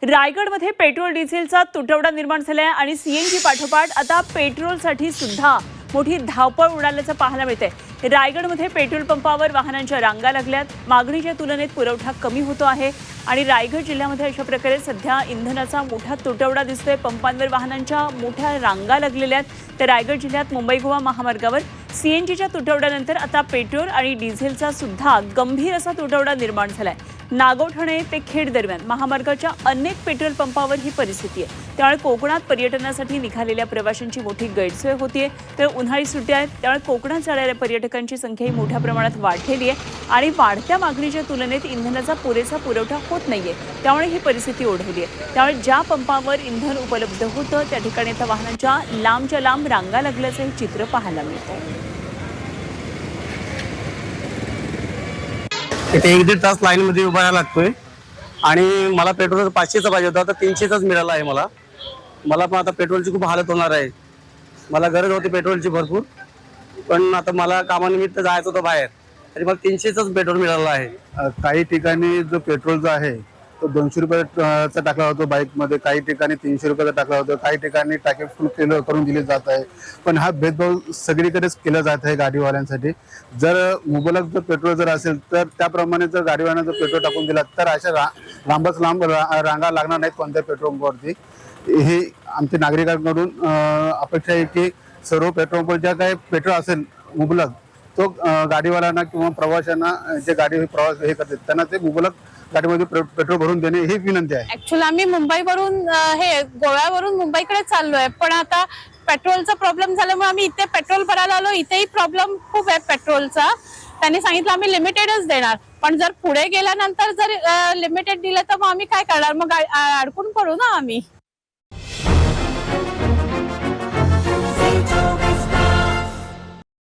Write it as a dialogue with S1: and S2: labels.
S1: रायगडमध्ये पेट्रोल डिझेलचा तुटवडा निर्माण झालाय आणि सीएनजी पाठोपाठ आता पेट्रोलसाठी सुद्धा मोठी धावपळ उडाल्याचं पाहायला मिळतंय। रायगडमध्ये पेट्रोल पंपावर वाहनांच्या रांगा लागल्यात, मागणीच्या तुलनेत पुरवठा कमी होतो आहे आणि रायगड जिल्ह्यामध्ये अशा प्रकारे सध्या इंधनाचा मोठा तुटवडा दिसतोय। पंपांवर वाहनांच्या मोठ्या रांगा लागलेल्या आहेत। तर रायगड जिल्ह्यात मुंबई गोवा महामार्गावर सीएनजीच्या तुटवड्यानंतर आता पेट्रोल आणि डिझेलचा सुद्धा गंभीर असा तुटवडा निर्माण झालाय। नागो ठाणे ते खेड दरम्यान महामार्गाच्या अनेक पेट्रोल पंपावर ही परिस्थिती आहे। त्यामुळे कोकणात पर्यटनासाठी निघालेल्या प्रवाशांची मोठी गैरसोय होतीये। तर उन्हाळी सुट्ट्या आहेत, त्यामुळे कोकणात जाणाऱ्या पर्यटकांची संख्याही मोठ्या प्रमाणात वाढलेली आहे आणि वाढत्या मागणीच्या तुलनेत इंधनाचा पुरेसा पुरवठा होत नाहीये। त्यामुळे ही परिस्थिती ओढवली आहे। त्यामुळे ज्या पंपावर इंधन उपलब्ध होतं त्या ठिकाणी आता वाहनांच्या लांबच्या लांब रांगा लागल्याचं हे चित्र पाहायला मिळतं।
S2: इथे 1-1.5 तास लाईन मध्ये उभा राहायला लागतोय आणि मला पेट्रोल 500चा पाहिजे होता, आता 300चाच मिळाला आहे। मला पण आता पेट्रोलची खूप हालत होणार आहे। मला गरज होती पेट्रोलची भरपूर, पण आता मला कामानिमित्त जायचं होतं बाहेर, तरी मला 300चाच पेट्रोल मिळाला आहे।
S3: काही ठिकाणी जो पेट्रोल जो आहे तो 200 रुपयाचा टाकला होतो बाईक मध्ये, काही ठिकाणी 300 रुपयाचा टाकला होतो, काही ठिकाणी टाके फुल करून दिले जात आहे। पण हा भेदभाव सगळीकडेच केला जात आहे गाडीवाल्यांसाठी। जर मुबलक जर पेट्रोल जर असेल तर त्याप्रमाणे जर गाडीवाल्यांना जर पेट्रोल टाकून दिला तर अशा लांबच लांब रांगा लागणार नाहीत कोणत्या पेट्रोल पंपावरती। हे आमच्या नागरिकांकडून अपेक्षा आहे की सर्व पेट्रोल पंप ज्या काही पेट्रोल असेल मुबलक तो गाडीवाल्यांना किंवा प्रवाशांना जे गाडी प्रवास हे करतात त्यांना ते मुबलक गाडीमध्ये पेट्रोल भरून देणे ही विनंती आहे।
S4: ऍक्च्युअली आम्ही मुंबईवरून गोव्यावरून मुंबईकडे चाललोय, पण आता पेट्रोलचा प्रॉब्लेम झाल्यामुळे आम्ही इथे पेट्रोल भरायला आलो। इथेही प्रॉब्लेम खूप आहे पेट्रोलचा। त्यांनी सांगितलं आम्ही लिमिटेडच देणार, पण जर पुढे गेल्यानंतर जर लिमिटेड दिलं तर मग आम्ही काय करणार? मग अडकून पडू ना आम्ही।